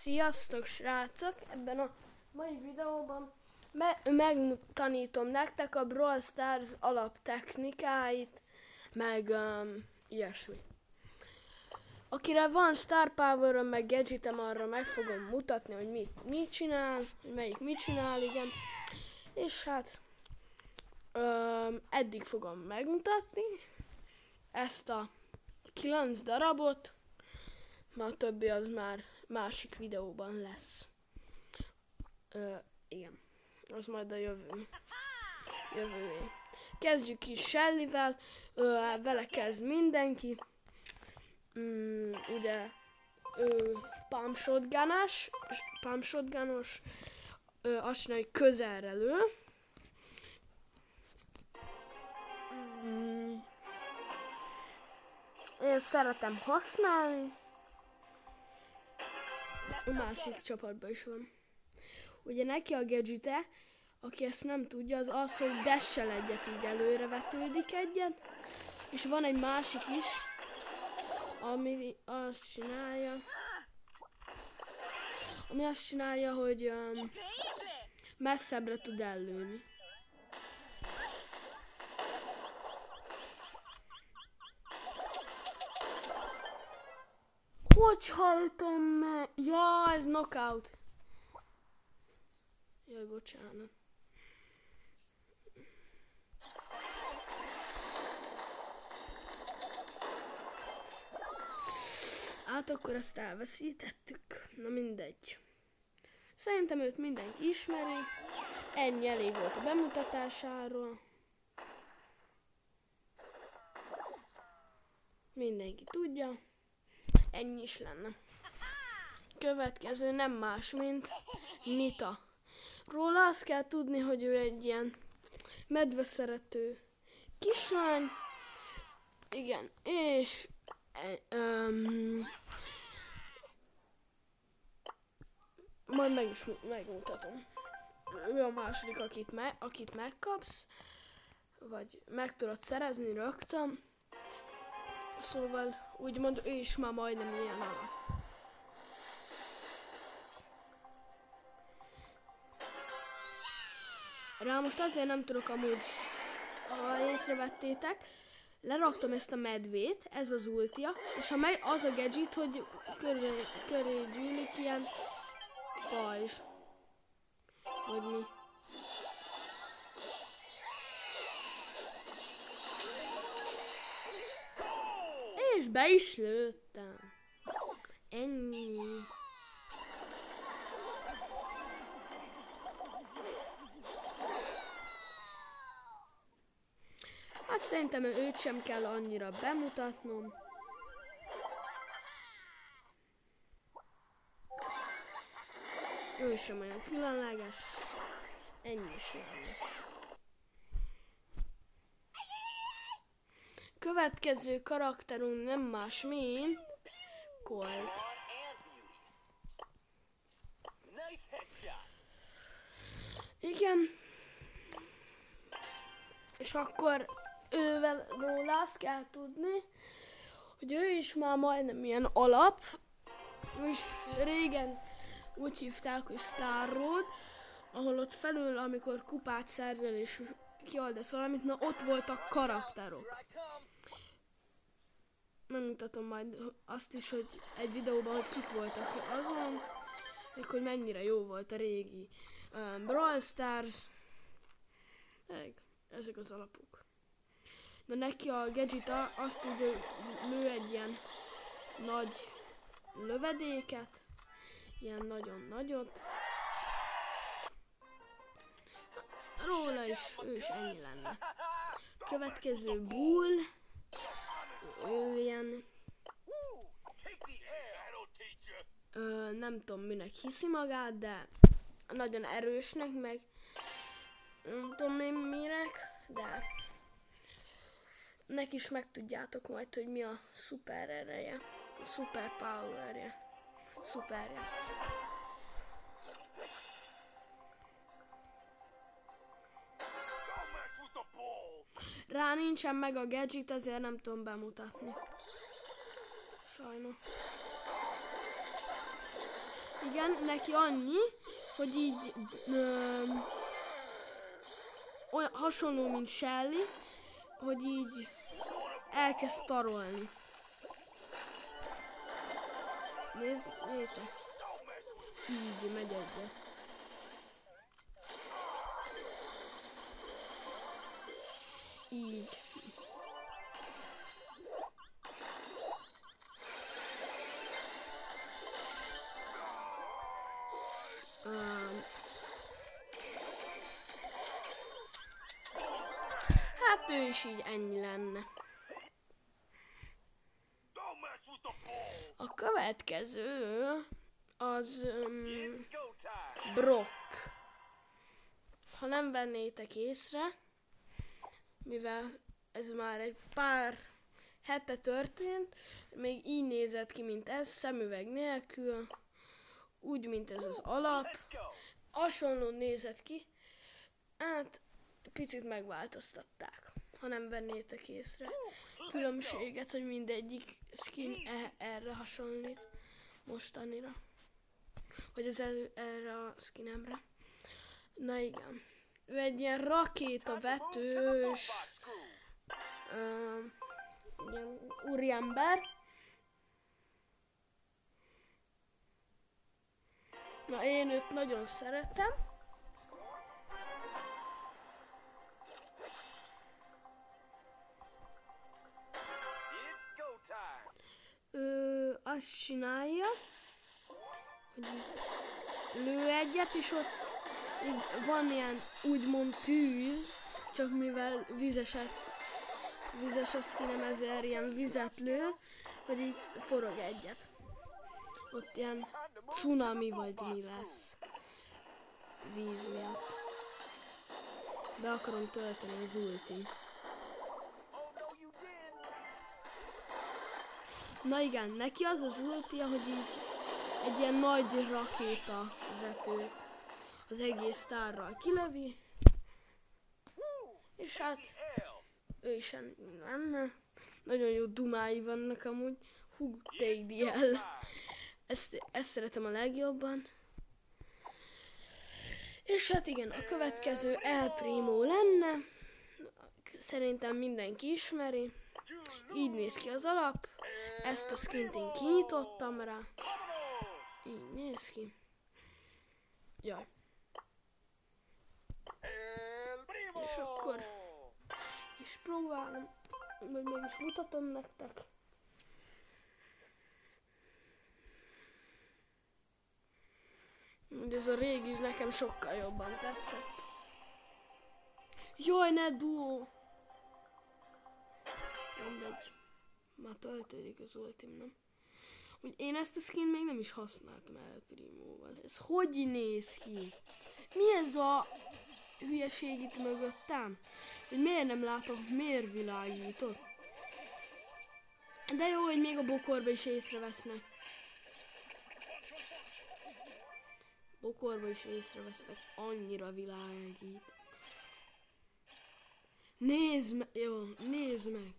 Sziasztok srácok! Ebben a mai videóban megtanítom nektek a Brawl Stars alaptechnikáit, meg ilyesmi. Akire van Star Power-om, meg gadgetem, arra meg fogom mutatni, hogy mit csinál, melyik mit csinál, igen. És hát eddig fogom megmutatni ezt a 9 darabot, a többi az már másik videóban lesz. Igen, az majd a jövőé. Kezdjük is Shellyvel, vele kezd mindenki. Ugye pump shotgunos, azt csinálja, hogy közelre lő. Én szeretem használni. A másik csapatban is van. Ugye neki a gadgete, aki ezt nem tudja, az az, hogy dash-sel egyet így előre vetődik egyet. És van egy másik is, ami azt csinálja, hogy messzebbre tud ellőni. Hogy haltam meg? Ja, ez knockout. Jaj, bocsánat. Hát akkor ezt elveszítettük. Na mindegy. Szerintem őt mindenki ismeri. Ennyi elég volt a bemutatásáról. Mindenki tudja. Ennyi is lenne. Következő nem más, mint Nita. Róla azt kell tudni, hogy ő egy ilyen medveszerető kislány. Igen, és majd megmutatom. Ő a második, akit megkapsz, vagy meg tudod szerezni rögtön. Szóval úgymond ő is már majdnem ilyen alap. Rá most azért nem tudok amúgy, ha észrevettétek, leraktam ezt a medvét, ez az ultia, és az a gadget, hogy köré gyűlik ilyen pajzs. Vagy mi. És be is lőttem. Ennyi. Hát szerintem őt sem kell annyira bemutatnom. Ő sem olyan különleges. Ennyi is lenne. Következő karakterünk nem más, mint Colt. Igen. És akkor róla azt kell tudni, hogy ő is már majdnem ilyen alap. És régen úgy hívták, hogy Star Road, ahol ott felül, amikor kupát szerzel és kioldasz valamit, na ott voltak karakterok. Megmutatom majd azt is, hogy egy videóban, hogy kik voltak azon, meg hogy mennyire jó volt a régi Brawl Stars. Ezek az alapok. De neki a gadget azt tudja, hogy lő egy ilyen nagy lövedéket, ilyen nagyon nagyot. Róla is, ő is ennyi lenne. Következő Bull, ő ilyen nem tudom minek hiszi magát, de nagyon erősnek, meg nem tudom én minek, de neki is megtudjátok majd, hogy mi a szuper ereje, a szuper powerje, szuperje. Rá nincsen meg a gadget, ezért nem tudom bemutatni. Sajnos. Igen, neki annyi, hogy így olyan hasonló, mint Shelly, hogy így elkezd tarolni. Nézzétek. Így megy egyet. Így. Hát ő is így ennyi lenne. A következő az Brock. Ha nem vennétek észre, mivel ez már egy pár hete történt, még így nézett ki, mint ez, szemüveg nélkül, úgy, mint ez az alap. Hasonlóan nézett ki, hát picit megváltoztatták, ha nem vennétek észre különbséget, hogy mindegyik skin erre hasonlít mostanira, hogy az erre a skinemre. Na igen, ő egy ilyen rakétavetős ilyen úriember. Na én őt nagyon szeretem. Ő azt csinálja, hogy lő egyet, és ott van ilyen úgymond tűz, csak mivel vizes a skinem, ezért ilyen vizet lő, hogy így forog egyet. Ott ilyen cunami vagy mi lesz víz miatt. Be akarom tölteni az ultim. Na igen, neki az az ultia, hogy így egy ilyen nagy rakéta vetőt az egész sztárral kilövi. És hát ő is lenne. Nagyon jó dumái vannak amúgy. Hú, take the L. Ezt szeretem a legjobban. És hát igen, a következő El Primo lenne. Szerintem mindenki ismeri. Így néz ki az alap. Ezt a skint én kinyitottam rá. Így néz ki. Jaj. És akkor is próbálom, vagy meg is mutatom nektek. Ez a régi nekem sokkal jobban tetszett. Jaj, ne duó! Mindegy. Már töltődik az ultim, nem? Úgy én ezt a skin még nem is használtam El Primóval. Ez hogy néz ki? Mi ez a hülyeség itt mögöttem? Hogy miért nem látok, miért világítok? De jó, hogy még a bokorba is észrevesznek. Bokorba is észrevesznek, annyira világít. Nézd meg, jó, nézd meg.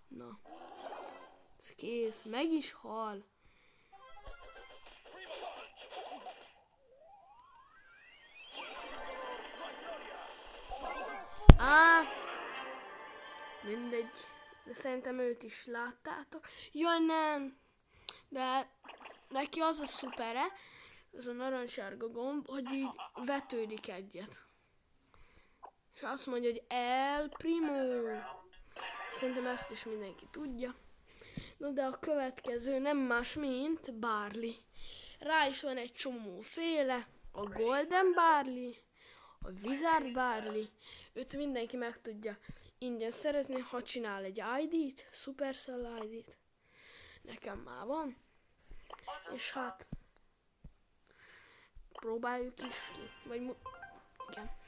Na, ez kész, meg is hal. Mindegy, de szerintem őt is láttátok. Jaj, nem! De neki az a szupere, az a narancssárga gomb, hogy így vetődik egyet. És azt mondja, hogy El Primo. Szerintem ezt is mindenki tudja. Na de a következő nem más, mint Barley. Rá is van egy csomó féle. A Golden Barley, a Wizard Barley. Őt mindenki meg tudja ingyen szerezni, ha csinál egy ID-t, Supercell ID-t. Nekem már van. És hát próbáljuk is ki. Vagy igen.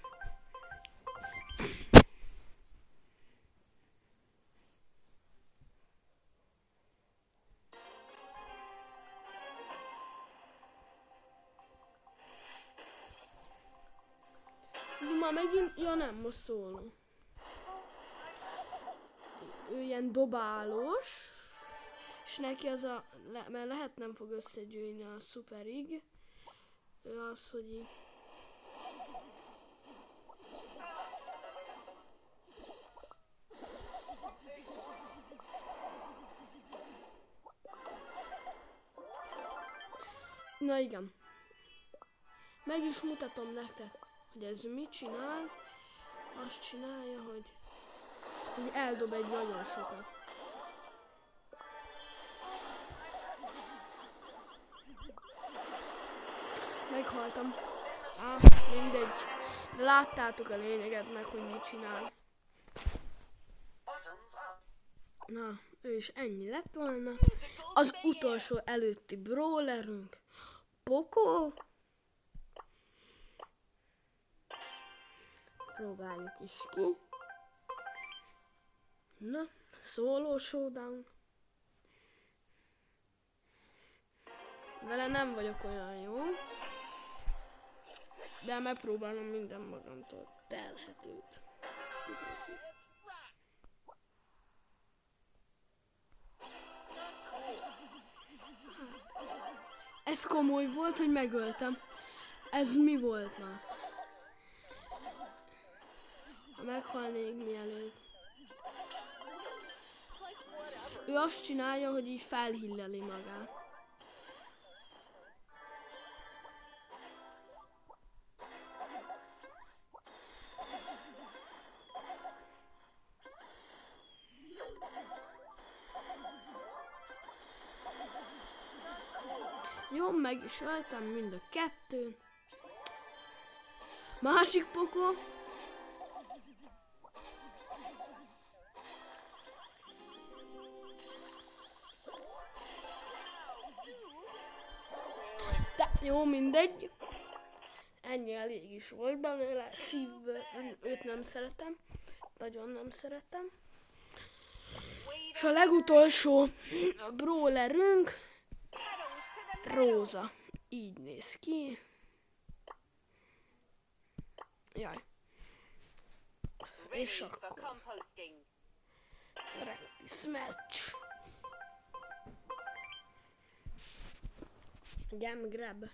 Ma megint, ja nem, most szóló. Ő ilyen dobálós. És neki az mert lehet nem fog összegyűjni a szuperig. Ő az, hogy így... Na igen. Meg is mutatom nektek, hogy ez mit csinál. Azt csinálja, hogy így eldob egy nagyon sokat. Meghaltam. Mindegy. De láttátok a lényeget meg, hogy mit csinál. Na, ő is ennyi lett volna. Az utolsó előtti brawlerünk. Poco. Próbáljuk is ki. Na, solo showdown. Vele nem vagyok olyan jó. De megpróbálom minden magamtól telhetőt. Ez komoly volt, hogy megöltem. Ez mi volt már? Ha meghalnék mielőtt. Ő azt csinálja, hogy így felhilleli magát. Jó, meg is öltem mind a kettőn. Másik Poco. De jó, mindegy. Ennyi elég is volt belőle. Szívből őt nem szeretem. Nagyon nem szeretem. És a legutolsó brawlerünk Róza. Így néz ki. Jaj. És akkor practice match. Gem grab.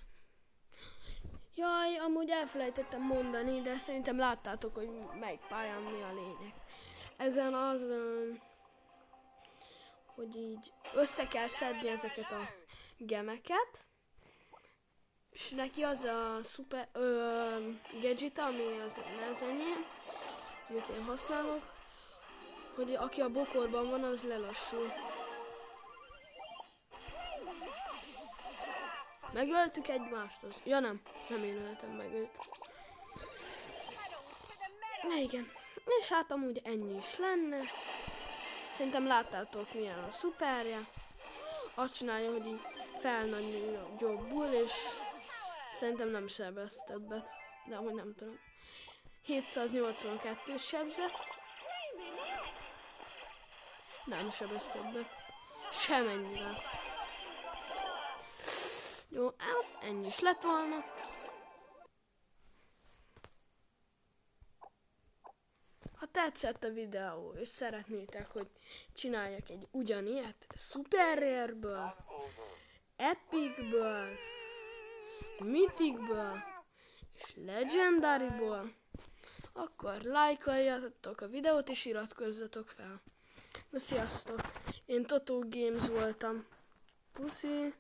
Jaj, amúgy elfelejtettem mondani, de szerintem láttátok, hogy melyik pályán mi a lényeg. Ezen az, hogy így össze kell szedni ezeket a gemeket, és neki az a szuper gadget, ami az enyém, amit én használok, hogy aki a bokorban van, az lelassul. Megöltük egymást, az... Ja nem én öltem meg őt. Na igen, és hát amúgy ennyi is lenne. Szerintem láttátok milyen a szuperje. Azt csinálja, hogy így felnagyobbul, és szerintem nem sebez többet. De amúgy nem tudom. 782 sebzett. Nem sebez többet. Semennyire. Jó, hát ennyi is lett volna. Ha tetszett a videó, és szeretnétek, hogy csináljak egy ugyanilyet Super Rare-ből, Epicből, Mythicből és Legendaryból, akkor lájkoljatok a videót és iratkozzatok fel. Na sziasztok! Én Totó Games voltam. Puszi!